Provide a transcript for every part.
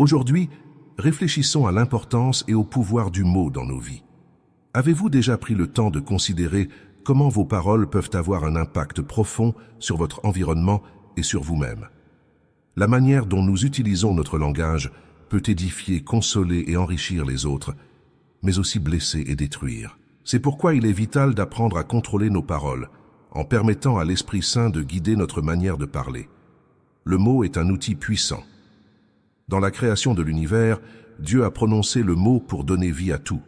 Aujourd'hui, réfléchissons à l'importance et au pouvoir du mot dans nos vies. Avez-vous déjà pris le temps de considérer comment vos paroles peuvent avoir un impact profond sur votre environnement et sur vous-même? La manière dont nous utilisons notre langage peut édifier, consoler et enrichir les autres, mais aussi blesser et détruire. C'est pourquoi il est vital d'apprendre à contrôler nos paroles, en permettant à l'Esprit Saint de guider notre manière de parler. Le mot est un outil puissant. Dans la création de l'univers, Dieu a prononcé le mot pour donner vie à tout.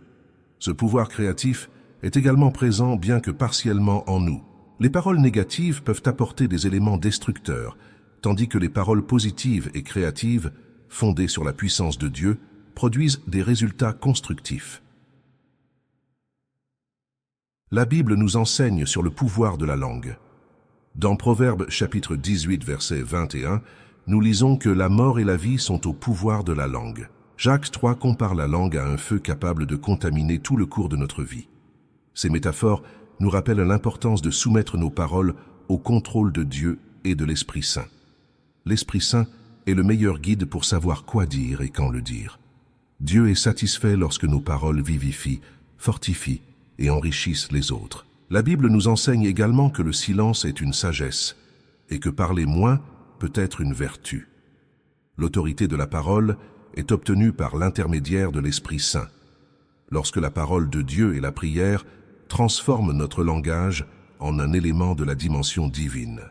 Ce pouvoir créatif est également présent, bien que partiellement, en nous. Les paroles négatives peuvent apporter des éléments destructeurs, tandis que les paroles positives et créatives, fondées sur la puissance de Dieu, produisent des résultats constructifs. La Bible nous enseigne sur le pouvoir de la langue. Dans Proverbes chapitre 18, verset 21, nous lisons que la mort et la vie sont au pouvoir de la langue. Jacques 3 compare la langue à un feu capable de contaminer tout le cours de notre vie. Ces métaphores nous rappellent l'importance de soumettre nos paroles au contrôle de Dieu et de l'Esprit Saint. L'Esprit Saint est le meilleur guide pour savoir quoi dire et quand le dire. Dieu est satisfait lorsque nos paroles vivifient, fortifient et enrichissent les autres. La Bible nous enseigne également que le silence est une sagesse et que parler moins peut être une vertu. L'autorité de la parole est obtenue par l'intermédiaire de l'Esprit Saint. Lorsque la parole de Dieu et la prière transforment notre langage en un élément de la dimension divine.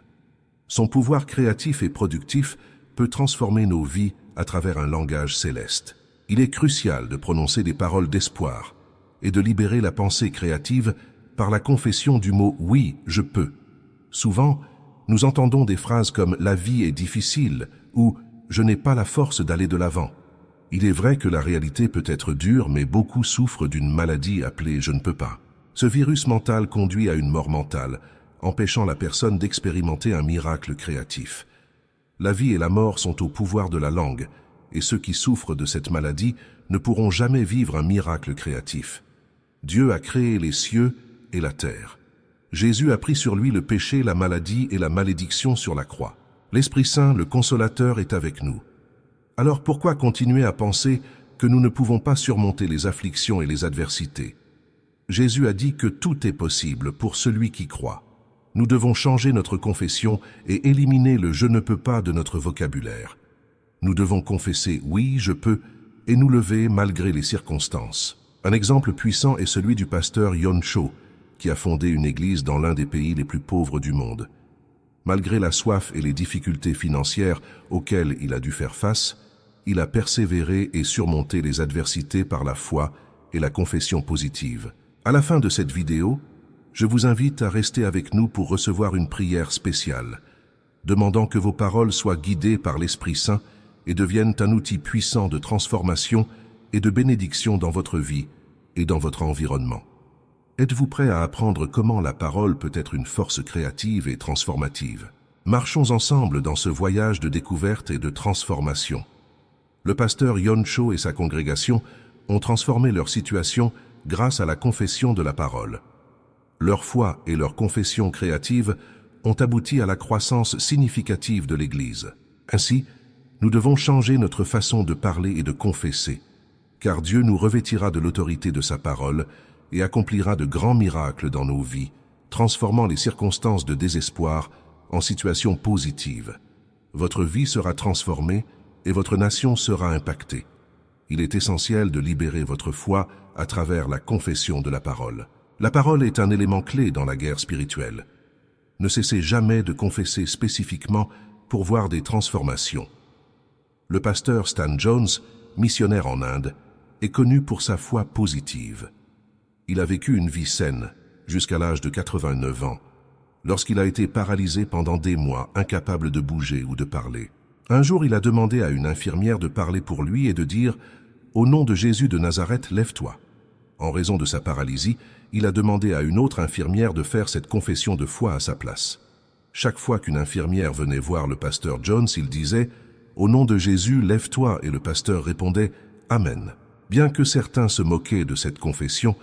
Son pouvoir créatif et productif peut transformer nos vies à travers un langage céleste. Il est crucial de prononcer des paroles d'espoir et de libérer la pensée créative par la confession du mot « oui, je peux ». Souvent, nous entendons des phrases comme « la vie est difficile » ou « je n'ai pas la force d'aller de l'avant ». Il est vrai que la réalité peut être dure, mais beaucoup souffrent d'une maladie appelée « je ne peux pas ». Ce virus mental conduit à une mort mentale, empêchant la personne d'expérimenter un miracle créatif. La vie et la mort sont au pouvoir de la langue, et ceux qui souffrent de cette maladie ne pourront jamais vivre un miracle créatif. Dieu a créé les cieux et la terre. Jésus a pris sur lui le péché, la maladie et la malédiction sur la croix. L'Esprit Saint, le Consolateur, est avec nous. Alors pourquoi continuer à penser que nous ne pouvons pas surmonter les afflictions et les adversités? Jésus a dit que tout est possible pour celui qui croit. Nous devons changer notre confession et éliminer le « je ne peux pas » de notre vocabulaire. Nous devons confesser « oui, je peux » et nous lever malgré les circonstances. Un exemple puissant est celui du pasteur Yon Cho, qui a fondé une église dans l'un des pays les plus pauvres du monde. Malgré la soif et les difficultés financières auxquelles il a dû faire face, il a persévéré et surmonté les adversités par la foi et la confession positive. À la fin de cette vidéo, je vous invite à rester avec nous pour recevoir une prière spéciale, demandant que vos paroles soient guidées par l'Esprit Saint et deviennent un outil puissant de transformation et de bénédiction dans votre vie et dans votre environnement. Êtes-vous prêt à apprendre comment la parole peut être une force créative et transformative? Marchons ensemble dans ce voyage de découverte et de transformation. Le pasteur Yon Cho et sa congrégation ont transformé leur situation grâce à la confession de la parole. Leur foi et leur confession créative ont abouti à la croissance significative de l'Église. Ainsi, nous devons changer notre façon de parler et de confesser, car Dieu nous revêtira de l'autorité de sa parole et accomplira de grands miracles dans nos vies, transformant les circonstances de désespoir en situations positives. Votre vie sera transformée et votre nation sera impactée. Il est essentiel de libérer votre foi à travers la confession de la parole. La parole est un élément clé dans la guerre spirituelle. Ne cessez jamais de confesser spécifiquement pour voir des transformations. Le pasteur Stan Jones, missionnaire en Inde, est connu pour sa foi positive. Il a vécu une vie saine jusqu'à l'âge de 89 ans, lorsqu'il a été paralysé pendant des mois, incapable de bouger ou de parler. Un jour, il a demandé à une infirmière de parler pour lui et de dire « Au nom de Jésus de Nazareth, lève-toi ». En raison de sa paralysie, il a demandé à une autre infirmière de faire cette confession de foi à sa place. Chaque fois qu'une infirmière venait voir le pasteur Jones, il disait « Au nom de Jésus, lève-toi » et le pasteur répondait « Amen ». Bien que certains se moquaient de cette confession,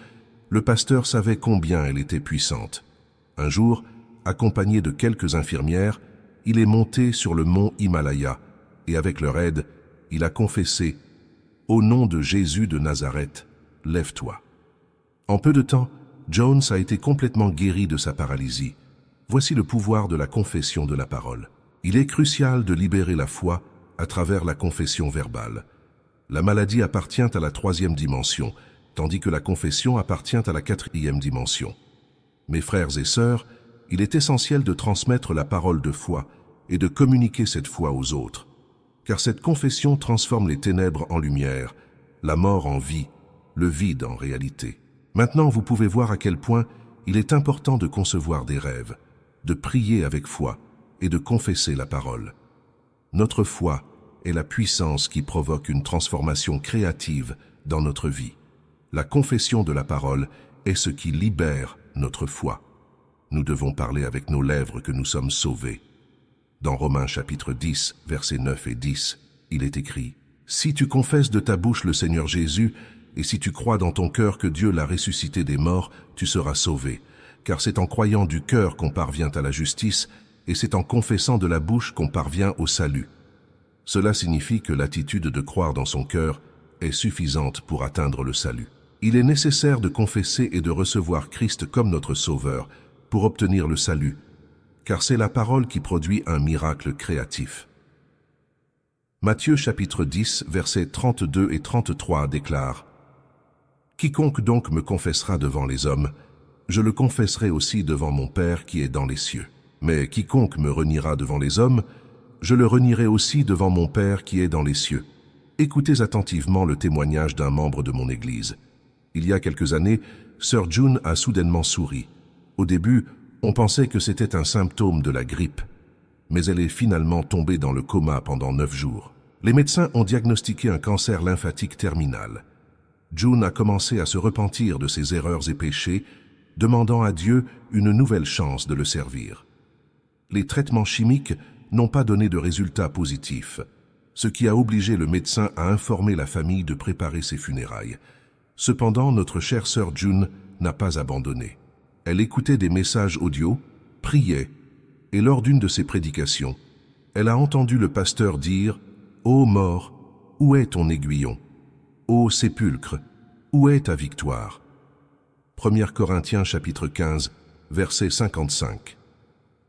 le pasteur savait combien elle était puissante. Un jour, accompagné de quelques infirmières, il est monté sur le mont Himalaya et avec leur aide, Il a confessé « Au nom de Jésus de Nazareth, lève-toi ». En peu de temps, Jones a été complètement guéri de sa paralysie. Voici le pouvoir de la confession de la parole. Il est crucial de libérer la foi à travers la confession verbale. La maladie appartient à la 3e dimension, tandis que la confession appartient à la 4e dimension. Mes frères et sœurs, il est essentiel de transmettre la parole de foi et de communiquer cette foi aux autres, car cette confession transforme les ténèbres en lumière, la mort en vie, le vide en réalité. Maintenant, vous pouvez voir à quel point il est important de concevoir des rêves, de prier avec foi et de confesser la parole. Notre foi est la puissance qui provoque une transformation créative dans notre vie. La confession de la parole est ce qui libère notre foi. Nous devons parler avec nos lèvres que nous sommes sauvés. Dans Romains chapitre 10, versets 9 et 10, il est écrit « Si tu confesses de ta bouche le Seigneur Jésus, et si tu crois dans ton cœur que Dieu l'a ressuscité des morts, tu seras sauvé. Car c'est en croyant du cœur qu'on parvient à la justice, et c'est en confessant de la bouche qu'on parvient au salut. » Cela signifie que l'attitude de croire dans son cœur est suffisante pour atteindre le salut. Il est nécessaire de confesser et de recevoir Christ comme notre Sauveur pour obtenir le salut, car c'est la parole qui produit un miracle créatif. Matthieu chapitre 10, versets 32 et 33 déclare « Quiconque donc me confessera devant les hommes, je le confesserai aussi devant mon Père qui est dans les cieux. Mais quiconque me reniera devant les hommes, je le renierai aussi devant mon Père qui est dans les cieux. » Écoutez attentivement le témoignage d'un membre de mon Église. Il y a quelques années, Sœur June a soudainement souri. Au début, on pensait que c'était un symptôme de la grippe, mais elle est finalement tombée dans le coma pendant 9 jours. Les médecins ont diagnostiqué un cancer lymphatique terminal. June a commencé à se repentir de ses erreurs et péchés, demandant à Dieu une nouvelle chance de le servir. Les traitements chimiques n'ont pas donné de résultats positifs, ce qui a obligé le médecin à informer la famille de préparer ses funérailles. Cependant, notre chère sœur June n'a pas abandonné. Elle écoutait des messages audio, priait, et lors d'une de ses prédications, elle a entendu le pasteur dire « Ô mort, où est ton aiguillon? Ô sépulcre, où est ta victoire ?» 1 Corinthiens chapitre 15, verset 55.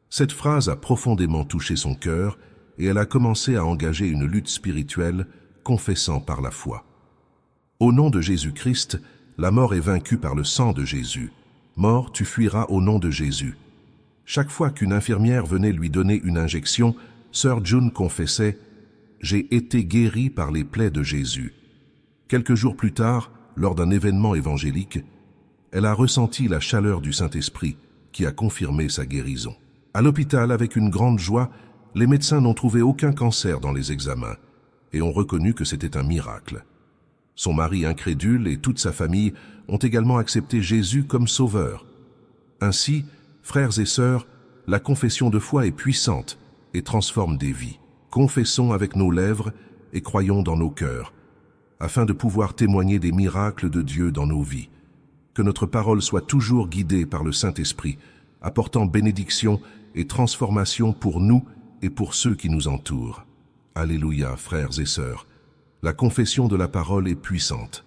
Cette phrase a profondément touché son cœur et elle a commencé à engager une lutte spirituelle, confessant par la foi. Au nom de Jésus-Christ, la mort est vaincue par le sang de Jésus. Mort, tu fuiras au nom de Jésus. Chaque fois qu'une infirmière venait lui donner une injection, sœur June confessait « J'ai été guérie par les plaies de Jésus ». Quelques jours plus tard, lors d'un événement évangélique, elle a ressenti la chaleur du Saint-Esprit qui a confirmé sa guérison. À l'hôpital, avec une grande joie, les médecins n'ont trouvé aucun cancer dans les examens et ont reconnu que c'était un miracle. Son mari incrédule et toute sa famille ont également accepté Jésus comme sauveur. Ainsi, frères et sœurs, la confession de foi est puissante et transforme des vies. Confessons avec nos lèvres et croyons dans nos cœurs, afin de pouvoir témoigner des miracles de Dieu dans nos vies. Que notre parole soit toujours guidée par le Saint-Esprit, apportant bénédiction et transformation pour nous et pour ceux qui nous entourent. Alléluia, frères et sœurs. La confession de la parole est puissante.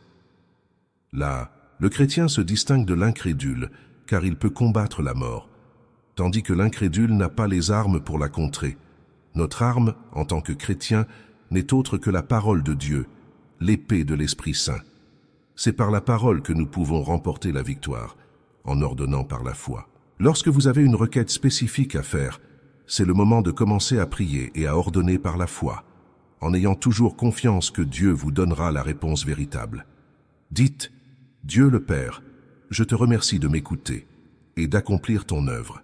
Là, le chrétien se distingue de l'incrédule, car il peut combattre la mort, tandis que l'incrédule n'a pas les armes pour la contrer. Notre arme, en tant que chrétien, n'est autre que la parole de Dieu, l'épée de l'Esprit Saint. C'est par la parole que nous pouvons remporter la victoire, en ordonnant par la foi. Lorsque vous avez une requête spécifique à faire, c'est le moment de commencer à prier et à ordonner par la foi, en ayant toujours confiance que Dieu vous donnera la réponse véritable. Dites, « Dieu le Père, je te remercie de m'écouter et d'accomplir ton œuvre.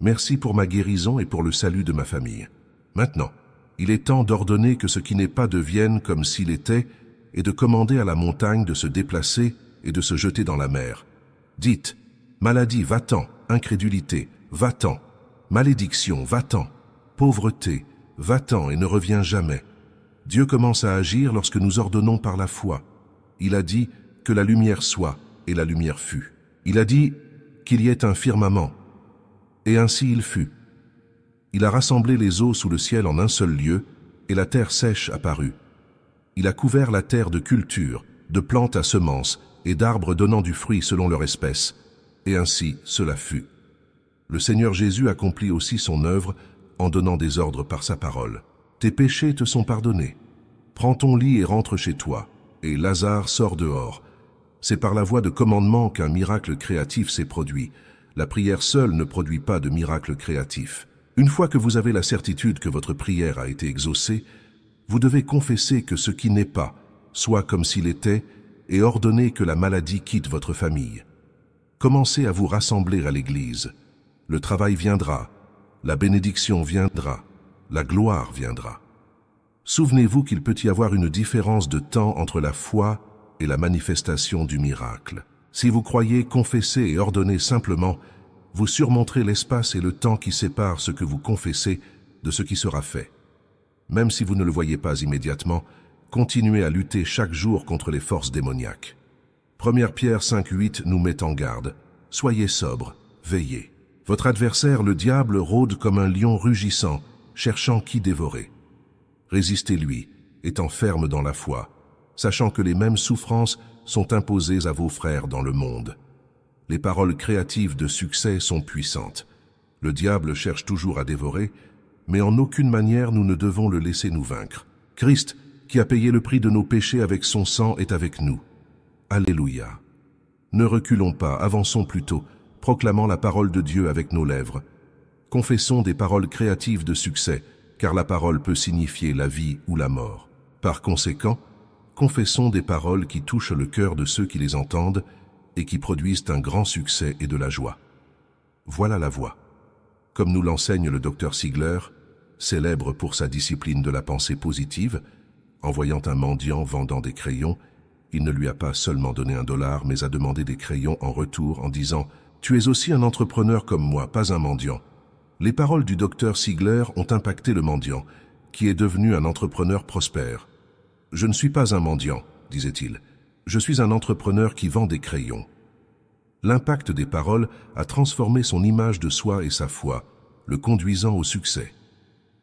Merci pour ma guérison et pour le salut de ma famille. Maintenant, il est temps d'ordonner que ce qui n'est pas devienne comme s'il était et de commander à la montagne de se déplacer et de se jeter dans la mer. Dites, « Maladie, va-t'en, incrédulité, va-t'en, malédiction, va-t'en, pauvreté, va-t'en et ne reviens jamais. » Dieu commence à agir lorsque nous ordonnons par la foi. Il a dit que la lumière soit, et la lumière fut. Il a dit qu'il y ait un firmament, et ainsi il fut. Il a rassemblé les eaux sous le ciel en un seul lieu, et la terre sèche apparut. Il a couvert la terre de cultures, de plantes à semences et d'arbres donnant du fruit selon leur espèce. Et ainsi cela fut. Le Seigneur Jésus accomplit aussi son œuvre en donnant des ordres par sa parole. Tes péchés te sont pardonnés. Prends ton lit et rentre chez toi. Et Lazare sort dehors. C'est par la voie de commandement qu'un miracle créatif s'est produit. La prière seule ne produit pas de miracle créatif. Une fois que vous avez la certitude que votre prière a été exaucée, vous devez confesser que ce qui n'est pas soit comme s'il était et ordonner que la maladie quitte votre famille. Commencez à vous rassembler à l'Église. Le travail viendra, la bénédiction viendra, la gloire viendra. Souvenez-vous qu'il peut y avoir une différence de temps entre la foi et la manifestation du miracle. Si vous croyez, confessez et ordonnez simplement, vous surmonterez l'espace et le temps qui séparent ce que vous confessez de ce qui sera fait. Même si vous ne le voyez pas immédiatement, continuez à lutter chaque jour contre les forces démoniaques. 1 Pierre 5,8 nous met en garde. Soyez sobres, veillez. Votre adversaire, le diable, rôde comme un lion rugissant, cherchant qui dévorer. Résistez-lui, étant ferme dans la foi, sachant que les mêmes souffrances sont imposées à vos frères dans le monde. Les paroles créatives de succès sont puissantes. Le diable cherche toujours à dévorer, mais en aucune manière nous ne devons le laisser nous vaincre. Christ, qui a payé le prix de nos péchés avec son sang, est avec nous. Alléluia. Ne reculons pas, avançons plutôt, proclamant la parole de Dieu avec nos lèvres. Confessons des paroles créatives de succès, car la parole peut signifier la vie ou la mort. Par conséquent, confessons des paroles qui touchent le cœur de ceux qui les entendent et qui produisent un grand succès et de la joie. Voilà la voie. Comme nous l'enseigne le Dr Sigler, célèbre pour sa discipline de la pensée positive, en voyant un mendiant vendant des crayons, il ne lui a pas seulement donné $1, mais a demandé des crayons en retour en disant « Tu es aussi un entrepreneur comme moi, pas un mendiant ». Les paroles du Dr Sigler ont impacté le mendiant, qui est devenu un entrepreneur prospère. « Je ne suis pas un mendiant », disait-il. « Je suis un entrepreneur qui vend des crayons. » L'impact des paroles a transformé son image de soi et sa foi, le conduisant au succès.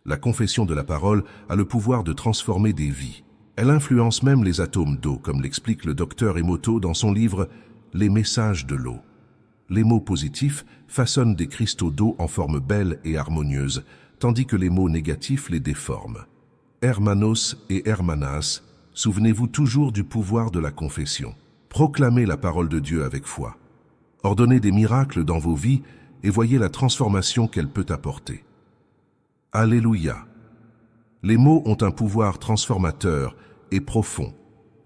La confession de la parole a le pouvoir de transformer des vies. Elle influence même les atomes d'eau, comme l'explique le docteur Emoto dans son livre « Les messages de l'eau ». Les mots positifs façonnent des cristaux d'eau en forme belle et harmonieuse, tandis que les mots négatifs les déforment. Hermanos et hermanas, souvenez-vous toujours du pouvoir de la confession. Proclamez la parole de Dieu avec foi. Ordonnez des miracles dans vos vies et voyez la transformation qu'elle peut apporter. Alléluia. Les mots ont un pouvoir transformateur et profond,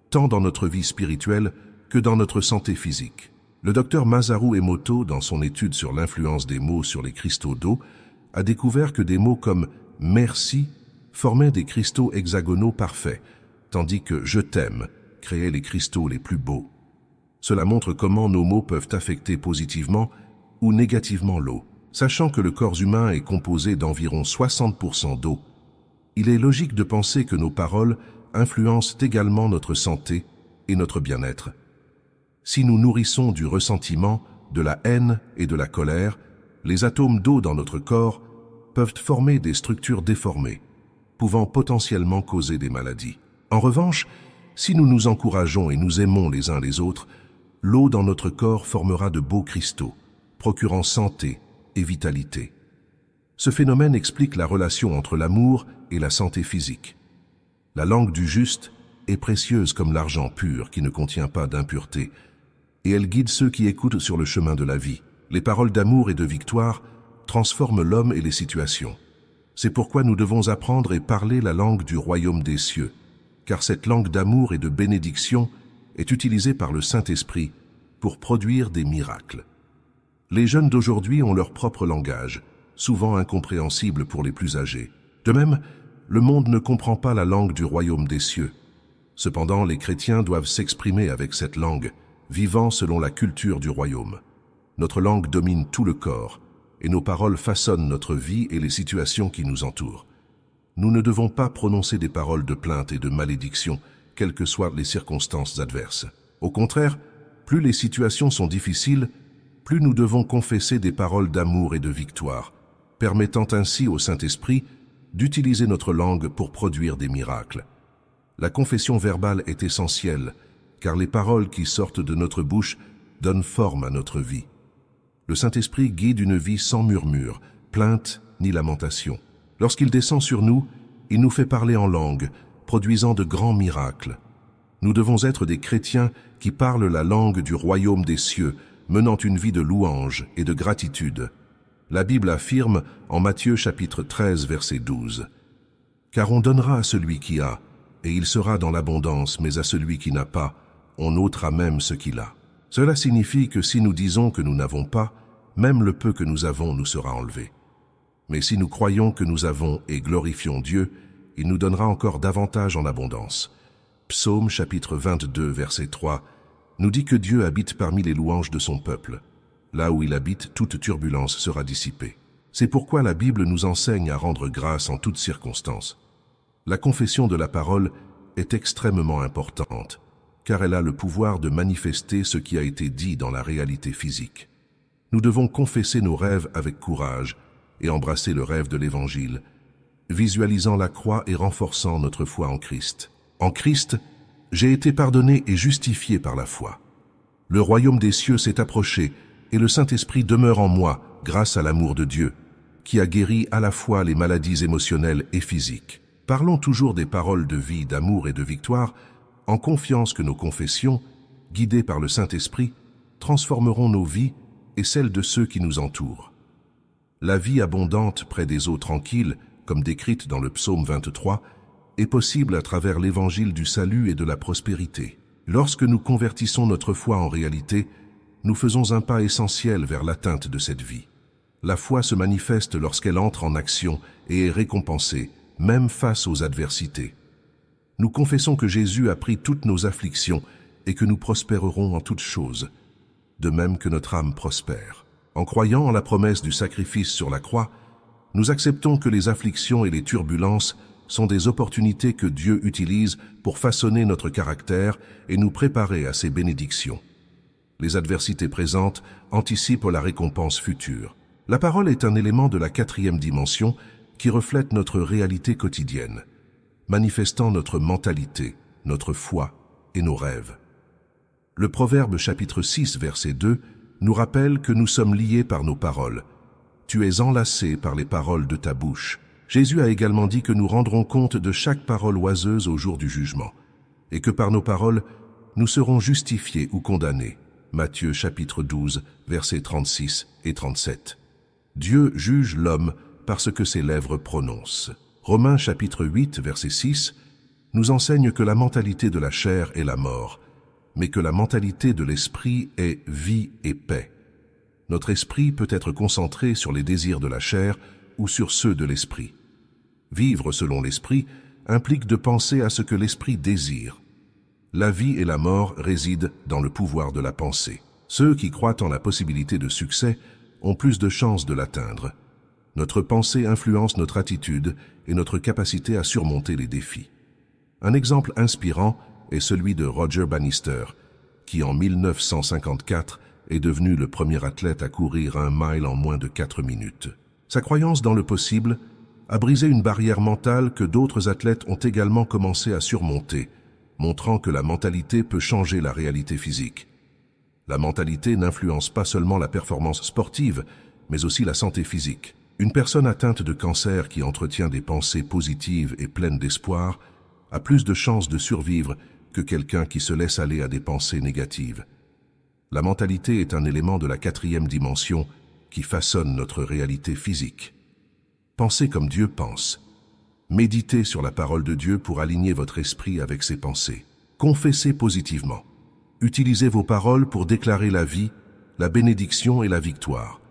tant dans notre vie spirituelle que dans notre santé physique. Le docteur Masaru Emoto, dans son étude sur l'influence des mots sur les cristaux d'eau, a découvert que des mots comme « merci » formaient des cristaux hexagonaux parfaits, tandis que « je t'aime » créait les cristaux les plus beaux. Cela montre comment nos mots peuvent affecter positivement ou négativement l'eau. Sachant que le corps humain est composé d'environ 60% d'eau, il est logique de penser que nos paroles influencent également notre santé et notre bien-être. Si nous nourrissons du ressentiment, de la haine et de la colère, les atomes d'eau dans notre corps peuvent former des structures déformées, pouvant potentiellement causer des maladies. En revanche, si nous nous encourageons et nous aimons les uns les autres, l'eau dans notre corps formera de beaux cristaux, procurant santé et vitalité. Ce phénomène explique la relation entre l'amour et la santé physique. La langue du juste est précieuse comme l'argent pur qui ne contient pas d'impureté, et elle guide ceux qui écoutent sur le chemin de la vie. Les paroles d'amour et de victoire transforment l'homme et les situations. C'est pourquoi nous devons apprendre et parler la langue du royaume des cieux, car cette langue d'amour et de bénédiction est utilisée par le Saint-Esprit pour produire des miracles. Les jeunes d'aujourd'hui ont leur propre langage, souvent incompréhensible pour les plus âgés. De même, le monde ne comprend pas la langue du royaume des cieux. Cependant, les chrétiens doivent s'exprimer avec cette langue, vivant selon la culture du royaume. Notre langue domine tout le corps, et nos paroles façonnent notre vie et les situations qui nous entourent. Nous ne devons pas prononcer des paroles de plainte et de malédiction, quelles que soient les circonstances adverses. Au contraire, plus les situations sont difficiles, plus nous devons confesser des paroles d'amour et de victoire, permettant ainsi au Saint-Esprit d'utiliser notre langue pour produire des miracles. La confession verbale est essentielle, car les paroles qui sortent de notre bouche donnent forme à notre vie. Le Saint-Esprit guide une vie sans murmure, plainte ni lamentation. Lorsqu'il descend sur nous, il nous fait parler en langue, produisant de grands miracles. Nous devons être des chrétiens qui parlent la langue du royaume des cieux, menant une vie de louange et de gratitude. La Bible affirme en Matthieu chapitre 13, verset 12, « Car on donnera à celui qui a, et il sera dans l'abondance, mais à celui qui n'a pas, on ôtera même ce qu'il a. » Cela signifie que si nous disons que nous n'avons pas, même le peu que nous avons nous sera enlevé. Mais si nous croyons que nous avons et glorifions Dieu, il nous donnera encore davantage en abondance. Psaume chapitre 22, verset 3, nous dit que Dieu habite parmi les louanges de son peuple. Là où il habite, toute turbulence sera dissipée. C'est pourquoi la Bible nous enseigne à rendre grâce en toutes circonstances. La confession de la parole est extrêmement importante, car elle a le pouvoir de manifester ce qui a été dit dans la réalité physique. Nous devons confesser nos rêves avec courage et embrasser le rêve de l'Évangile, visualisant la croix et renforçant notre foi en Christ. En Christ, j'ai été pardonné et justifié par la foi. Le royaume des cieux s'est approché et le Saint-Esprit demeure en moi grâce à l'amour de Dieu, qui a guéri à la fois les maladies émotionnelles et physiques. Parlons toujours des paroles de vie, d'amour et de victoire, en confiance que nos confessions, guidées par le Saint-Esprit, transformeront nos vies et celles de ceux qui nous entourent. La vie abondante près des eaux tranquilles, comme décrite dans le psaume 23, est possible à travers l'évangile du salut et de la prospérité. Lorsque nous convertissons notre foi en réalité, nous faisons un pas essentiel vers l'atteinte de cette vie. La foi se manifeste lorsqu'elle entre en action et est récompensée, même face aux adversités. Nous confessons que Jésus a pris toutes nos afflictions et que nous prospérerons en toutes choses, de même que notre âme prospère. En croyant en la promesse du sacrifice sur la croix, nous acceptons que les afflictions et les turbulences sont des opportunités que Dieu utilise pour façonner notre caractère et nous préparer à ses bénédictions. Les adversités présentes anticipent la récompense future. La parole est un élément de la 4e dimension qui reflète notre réalité quotidienne, manifestant notre mentalité, notre foi et nos rêves. Le Proverbe chapitre 6, verset 2 nous rappelle que nous sommes liés par nos paroles. Tu es enlacé par les paroles de ta bouche. Jésus a également dit que nous rendrons compte de chaque parole oiseuse au jour du jugement, et que par nos paroles, nous serons justifiés ou condamnés. Matthieu chapitre 12, versets 36 et 37. Dieu juge l'homme parce que ses lèvres prononcent. Romains chapitre 8, verset 6, nous enseigne que la mentalité de la chair est la mort, mais que la mentalité de l'esprit est vie et paix. Notre esprit peut être concentré sur les désirs de la chair ou sur ceux de l'esprit. Vivre selon l'esprit implique de penser à ce que l'esprit désire. La vie et la mort résident dans le pouvoir de la pensée. Ceux qui croient en la possibilité de succès ont plus de chances de l'atteindre. Notre pensée influence notre attitude et notre capacité à surmonter les défis. Un exemple inspirant est celui de Roger Bannister, qui en 1954 est devenu le premier athlète à courir 1 mile en moins de 4 minutes. Sa croyance dans le possible a brisé une barrière mentale que d'autres athlètes ont également commencé à surmonter, montrant que la mentalité peut changer la réalité physique. La mentalité n'influence pas seulement la performance sportive, mais aussi la santé physique. Une personne atteinte de cancer qui entretient des pensées positives et pleines d'espoir a plus de chances de survivre que quelqu'un qui se laisse aller à des pensées négatives. La mentalité est un élément de la 4e dimension qui façonne notre réalité physique. Pensez comme Dieu pense. Méditez sur la parole de Dieu pour aligner votre esprit avec ses pensées. Confessez positivement. Utilisez vos paroles pour déclarer la vie, la bénédiction et la victoire.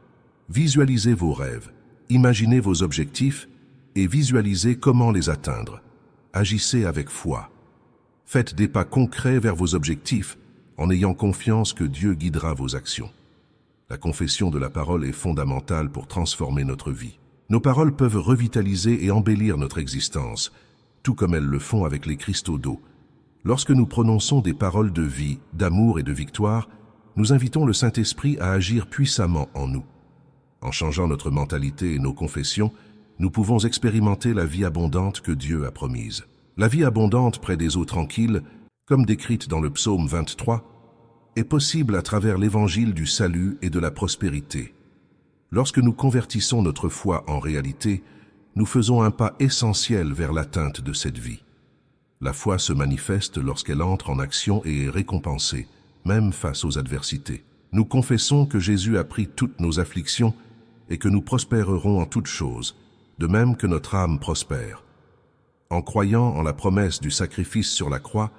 Visualisez vos rêves, imaginez vos objectifs et visualisez comment les atteindre. Agissez avec foi. Faites des pas concrets vers vos objectifs en ayant confiance que Dieu guidera vos actions. La confession de la parole est fondamentale pour transformer notre vie. Nos paroles peuvent revitaliser et embellir notre existence, tout comme elles le font avec les cristaux d'eau. Lorsque nous prononçons des paroles de vie, d'amour et de victoire, nous invitons le Saint-Esprit à agir puissamment en nous. En changeant notre mentalité et nos confessions, nous pouvons expérimenter la vie abondante que Dieu a promise. La vie abondante près des eaux tranquilles, comme décrite dans le psaume 23, est possible à travers l'évangile du salut et de la prospérité. Lorsque nous convertissons notre foi en réalité, nous faisons un pas essentiel vers l'atteinte de cette vie. La foi se manifeste lorsqu'elle entre en action et est récompensée, même face aux adversités. Nous confessons que Jésus a pris toutes nos afflictions et que nous prospérerons en toutes choses, de même que notre âme prospère. En croyant en la promesse du sacrifice sur la croix,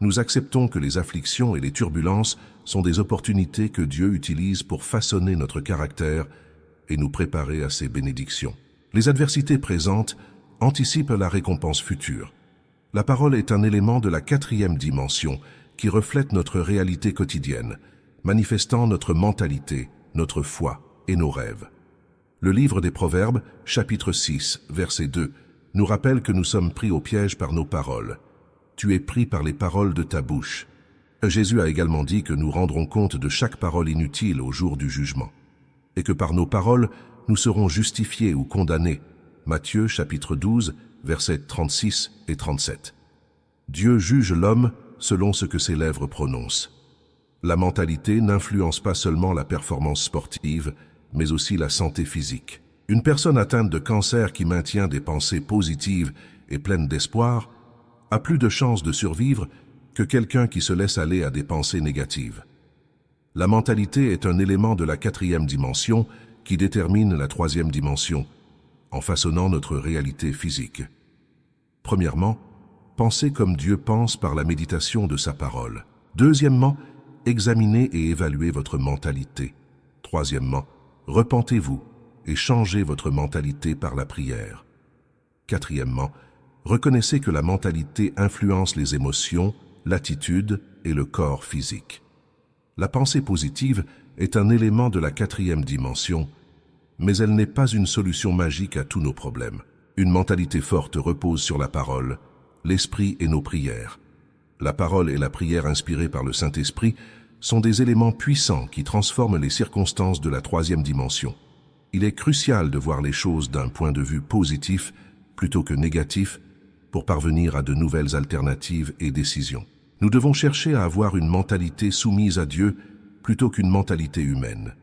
nous acceptons que les afflictions et les turbulences sont des opportunités que Dieu utilise pour façonner notre caractère et nous préparer à ses bénédictions. Les adversités présentes anticipent la récompense future. La parole est un élément de la 4e dimension qui reflète notre réalité quotidienne, manifestant notre mentalité, notre foi et nos rêves. Le livre des Proverbes, chapitre 6, verset 2, nous rappelle que nous sommes pris au piège par nos paroles. Tu es pris par les paroles de ta bouche. Jésus a également dit que nous rendrons compte de chaque parole inutile au jour du jugement, et que par nos paroles, nous serons justifiés ou condamnés. Matthieu, chapitre 12, versets 36 et 37. Dieu juge l'homme selon ce que ses lèvres prononcent. La mentalité n'influence pas seulement la performance sportive, mais aussi la santé physique. Une personne atteinte de cancer qui maintient des pensées positives et pleines d'espoir a plus de chances de survivre que quelqu'un qui se laisse aller à des pensées négatives. La mentalité est un élément de la 4e dimension qui détermine la 3e dimension, en façonnant notre réalité physique. Premièrement, pensez comme Dieu pense par la méditation de sa parole. Deuxièmement, examinez et évaluez votre mentalité. Troisièmement, repentez-vous et changez votre mentalité par la prière. Quatrièmement, reconnaissez que la mentalité influence les émotions, l'attitude et le corps physique. La pensée positive est un élément de la 4e dimension, mais elle n'est pas une solution magique à tous nos problèmes. Une mentalité forte repose sur la parole, l'esprit et nos prières. La parole et la prière inspirées par le Saint-Esprit sont des éléments puissants qui transforment les circonstances de la 3e dimension. Il est crucial de voir les choses d'un point de vue positif plutôt que négatif pour parvenir à de nouvelles alternatives et décisions. Nous devons chercher à avoir une mentalité soumise à Dieu plutôt qu'une mentalité humaine.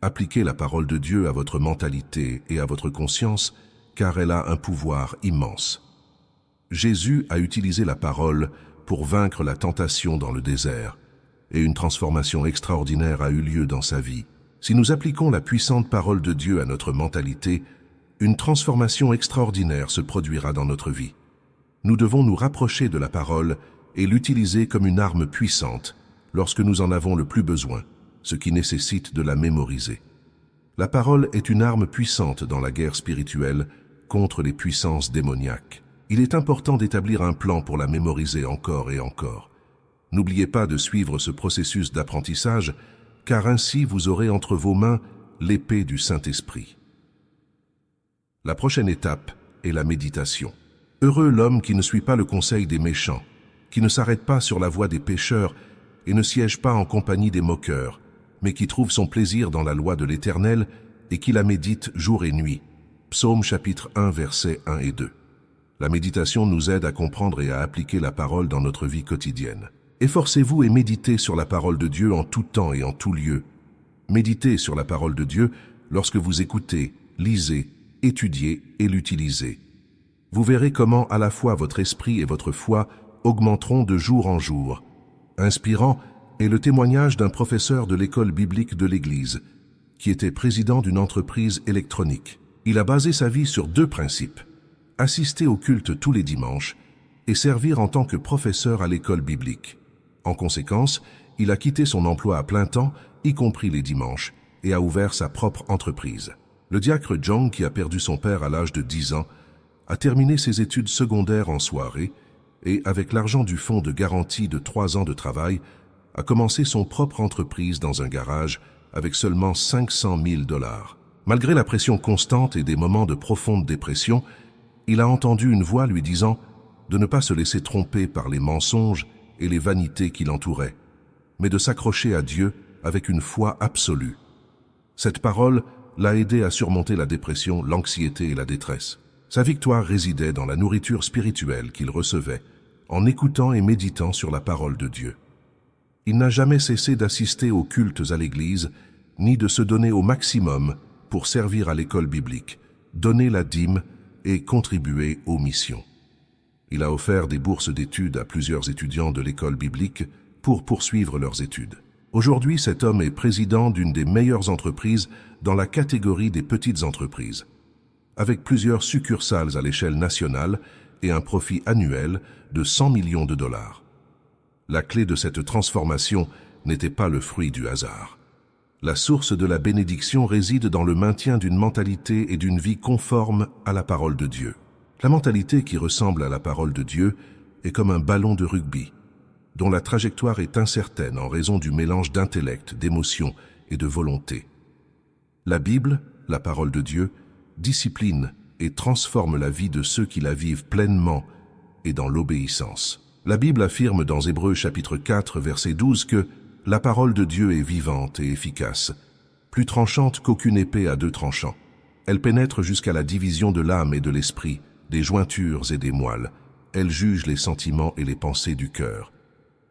Appliquez la parole de Dieu à votre mentalité et à votre conscience, car elle a un pouvoir immense. Jésus a utilisé la parole pour vaincre la tentation dans le désert, et une transformation extraordinaire a eu lieu dans sa vie. Si nous appliquons la puissante parole de Dieu à notre mentalité, une transformation extraordinaire se produira dans notre vie. Nous devons nous rapprocher de la parole et l'utiliser comme une arme puissante lorsque nous en avons le plus besoin, ce qui nécessite de la mémoriser. La parole est une arme puissante dans la guerre spirituelle contre les puissances démoniaques. Il est important d'établir un plan pour la mémoriser encore et encore. N'oubliez pas de suivre ce processus d'apprentissage, car ainsi vous aurez entre vos mains l'épée du Saint-Esprit. La prochaine étape est la méditation. Heureux l'homme qui ne suit pas le conseil des méchants, qui ne s'arrête pas sur la voie des pécheurs et ne siège pas en compagnie des moqueurs, mais qui trouve son plaisir dans la loi de l'Éternel et qui la médite jour et nuit. Psaume chapitre 1, versets 1 et 2. La méditation nous aide à comprendre et à appliquer la parole dans notre vie quotidienne. Efforcez-vous et méditez sur la parole de Dieu en tout temps et en tout lieu. Méditez sur la parole de Dieu lorsque vous écoutez, lisez, étudiez et l'utilisez. Vous verrez comment à la fois votre esprit et votre foi augmenteront de jour en jour. Inspirant est le témoignage d'un professeur de l'école biblique de l'Église, qui était président d'une entreprise électronique. Il a basé sa vie sur 2 principes: assister au culte tous les dimanches et servir en tant que professeur à l'école biblique. En conséquence, il a quitté son emploi à plein temps, y compris les dimanches, et a ouvert sa propre entreprise. Le diacre Jong, qui a perdu son père à l'âge de 10 ans, a terminé ses études secondaires en soirée et, avec l'argent du fonds de garantie de 3 ans de travail, a commencé son propre entreprise dans un garage avec seulement 500 000 $. Malgré la pression constante et des moments de profonde dépression, il a entendu une voix lui disant de ne pas se laisser tromper par les mensonges et les vanités qui l'entouraient, mais de s'accrocher à Dieu avec une foi absolue. Cette parole l'a aidé à surmonter la dépression, l'anxiété et la détresse. Sa victoire résidait dans la nourriture spirituelle qu'il recevait en écoutant et méditant sur la parole de Dieu. Il n'a jamais cessé d'assister aux cultes à l'Église, ni de se donner au maximum pour servir à l'école biblique, donner la dîme et contribuer aux missions. Il a offert des bourses d'études à plusieurs étudiants de l'école biblique pour poursuivre leurs études. Aujourd'hui, cet homme est président d'une des meilleures entreprises dans la catégorie des petites entreprises, avec plusieurs succursales à l'échelle nationale et un profit annuel de 100 millions de dollars. La clé de cette transformation n'était pas le fruit du hasard. La source de la bénédiction réside dans le maintien d'une mentalité et d'une vie conforme à la parole de Dieu. La mentalité qui ressemble à la parole de Dieu est comme un ballon de rugby, dont la trajectoire est incertaine en raison du mélange d'intellect, d'émotion et de volonté. La Bible, la parole de Dieu, discipline et transforme la vie de ceux qui la vivent pleinement et dans l'obéissance. La Bible affirme dans Hébreux chapitre 4, verset 12 que la parole de Dieu est vivante et efficace, plus tranchante qu'aucune épée à deux tranchants. Elle pénètre jusqu'à la division de l'âme et de l'esprit, des jointures et des moelles. Elle juge les sentiments et les pensées du cœur.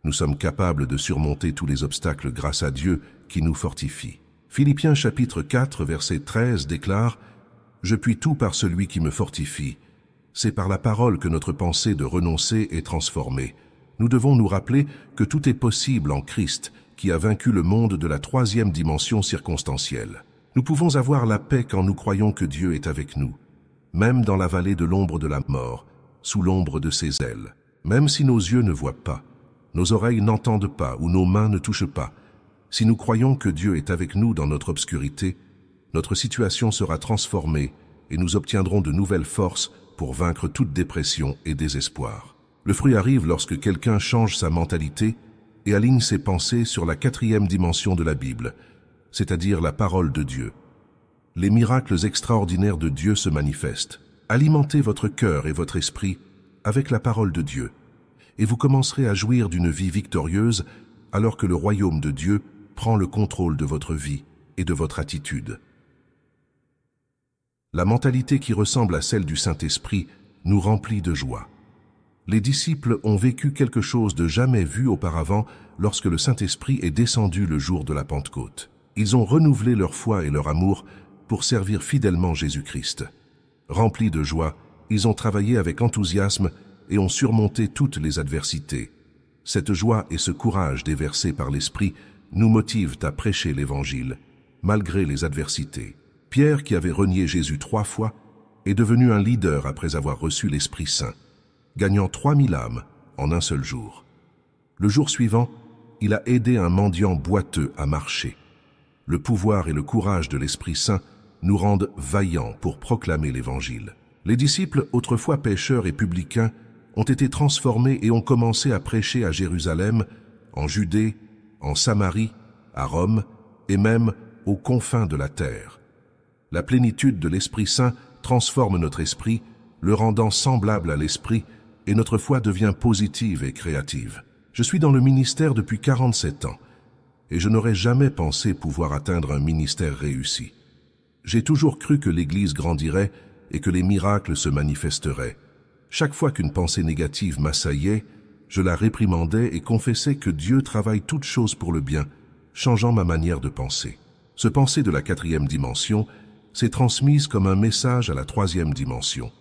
Nous sommes capables de surmonter tous les obstacles grâce à Dieu qui nous fortifie. Philippiens chapitre 4, verset 13 déclare « Je puis tout par celui qui me fortifie ». C'est par la parole que notre pensée de renoncer est transformée. Nous devons nous rappeler que tout est possible en Christ, qui a vaincu le monde de la troisième dimension circonstancielle. Nous pouvons avoir la paix quand nous croyons que Dieu est avec nous, même dans la vallée de l'ombre de la mort, sous l'ombre de ses ailes. Même si nos yeux ne voient pas, nos oreilles n'entendent pas ou nos mains ne touchent pas, si nous croyons que Dieu est avec nous dans notre obscurité, notre situation sera transformée et nous obtiendrons de nouvelles forces pour vaincre toute dépression et désespoir. Le fruit arrive lorsque quelqu'un change sa mentalité et aligne ses pensées sur la quatrième dimension de la Bible, c'est-à-dire la parole de Dieu. Les miracles extraordinaires de Dieu se manifestent. Alimentez votre cœur et votre esprit avec la parole de Dieu, et vous commencerez à jouir d'une vie victorieuse alors que le royaume de Dieu prend le contrôle de votre vie et de votre attitude. La mentalité qui ressemble à celle du Saint-Esprit nous remplit de joie. Les disciples ont vécu quelque chose de jamais vu auparavant lorsque le Saint-Esprit est descendu le jour de la Pentecôte. Ils ont renouvelé leur foi et leur amour pour servir fidèlement Jésus-Christ. Remplis de joie, ils ont travaillé avec enthousiasme et ont surmonté toutes les adversités. Cette joie et ce courage déversés par l'Esprit nous motivent à prêcher l'Évangile, malgré les adversités. Pierre, qui avait renié Jésus 3 fois, est devenu un leader après avoir reçu l'Esprit Saint, gagnant 3000 âmes en un seul jour. Le jour suivant, il a aidé un mendiant boiteux à marcher. Le pouvoir et le courage de l'Esprit Saint nous rendent vaillants pour proclamer l'Évangile. Les disciples, autrefois pécheurs et publicains, ont été transformés et ont commencé à prêcher à Jérusalem, en Judée, en Samarie, à Rome et même aux confins de la terre. La plénitude de l'Esprit Saint transforme notre esprit, le rendant semblable à l'Esprit, et notre foi devient positive et créative. Je suis dans le ministère depuis 47 ans, et je n'aurais jamais pensé pouvoir atteindre un ministère réussi. J'ai toujours cru que l'Église grandirait et que les miracles se manifesteraient. Chaque fois qu'une pensée négative m'assaillait, je la réprimandais et confessais que Dieu travaille toutes choses pour le bien, changeant ma manière de penser. Ce pensée de la quatrième dimension s'est transmise comme un message à la troisième dimension,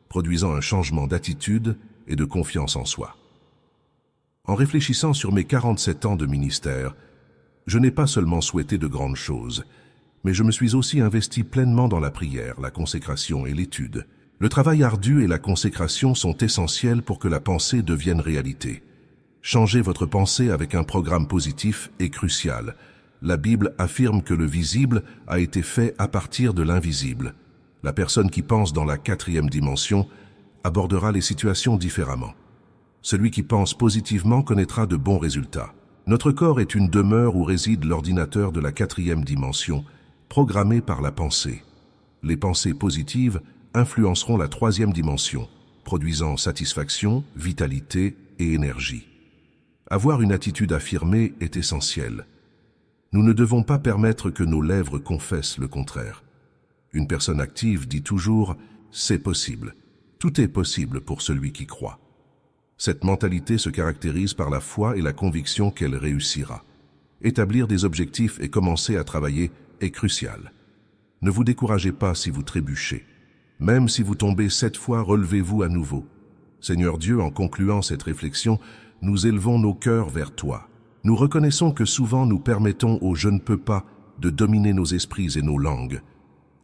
produisant un changement d'attitude et de confiance en soi. En réfléchissant sur mes 47 ans de ministère, je n'ai pas seulement souhaité de grandes choses, mais je me suis aussi investi pleinement dans la prière, la consécration et l'étude. Le travail ardu et la consécration sont essentiels pour que la pensée devienne réalité. Changer votre pensée avec un programme positif est crucial. La Bible affirme que le visible a été fait à partir de l'invisible. La personne qui pense dans la quatrième dimension abordera les situations différemment. Celui qui pense positivement connaîtra de bons résultats. Notre corps est une demeure où réside l'ordinateur de la quatrième dimension, programmé par la pensée. Les pensées positives influenceront la troisième dimension, produisant satisfaction, vitalité et énergie. Avoir une attitude affirmée est essentiel. Nous ne devons pas permettre que nos lèvres confessent le contraire. Une personne active dit toujours c'est possible. Tout est possible pour celui qui croit. Cette mentalité se caractérise par la foi et la conviction qu'elle réussira. Établir des objectifs et commencer à travailler est crucial. Ne vous découragez pas si vous trébuchez. Même si vous tombez 7 fois, relevez-vous à nouveau. Seigneur Dieu, en concluant cette réflexion, nous élevons nos cœurs vers toi. Nous reconnaissons que souvent nous permettons au « je ne peux pas » de dominer nos esprits et nos langues,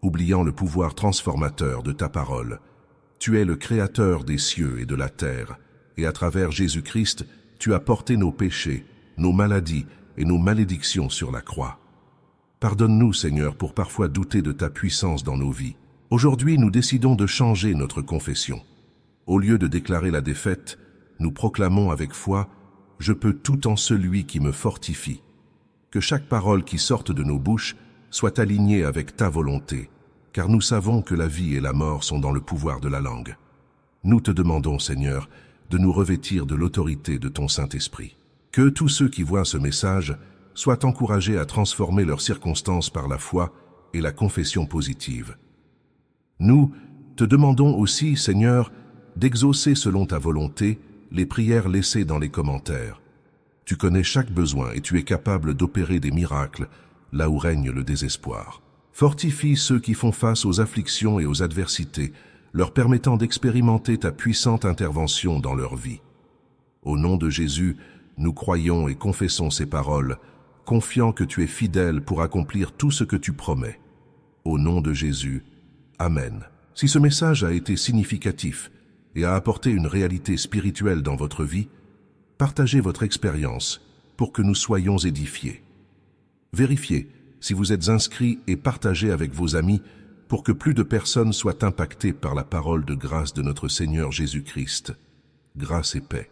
oubliant le pouvoir transformateur de ta parole. Tu es le Créateur des cieux et de la terre, et à travers Jésus-Christ, tu as porté nos péchés, nos maladies et nos malédictions sur la croix. Pardonne-nous, Seigneur, pour parfois douter de ta puissance dans nos vies. Aujourd'hui, nous décidons de changer notre confession. Au lieu de déclarer la défaite, nous proclamons avec foi « Je peux tout en celui qui me fortifie ». Que chaque parole qui sorte de nos bouches soit alignée avec ta volonté, car nous savons que la vie et la mort sont dans le pouvoir de la langue. Nous te demandons, Seigneur, de nous revêtir de l'autorité de ton Saint-Esprit. Que tous ceux qui voient ce message soient encouragés à transformer leurs circonstances par la foi et la confession positive. Nous te demandons aussi, Seigneur, d'exaucer selon ta volonté les prières laissées dans les commentaires. Tu connais chaque besoin et tu es capable d'opérer des miracles là où règne le désespoir. Fortifie ceux qui font face aux afflictions et aux adversités, leur permettant d'expérimenter ta puissante intervention dans leur vie. Au nom de Jésus, nous croyons et confessons ces paroles, confiant que tu es fidèle pour accomplir tout ce que tu promets. Au nom de Jésus, Amen. Si ce message a été significatif et a apporté une réalité spirituelle dans votre vie, partagez votre expérience pour que nous soyons édifiés. Vérifiez si vous êtes inscrits et partagez avec vos amis pour que plus de personnes soient impactées par la parole de grâce de notre Seigneur Jésus-Christ. Grâce et paix.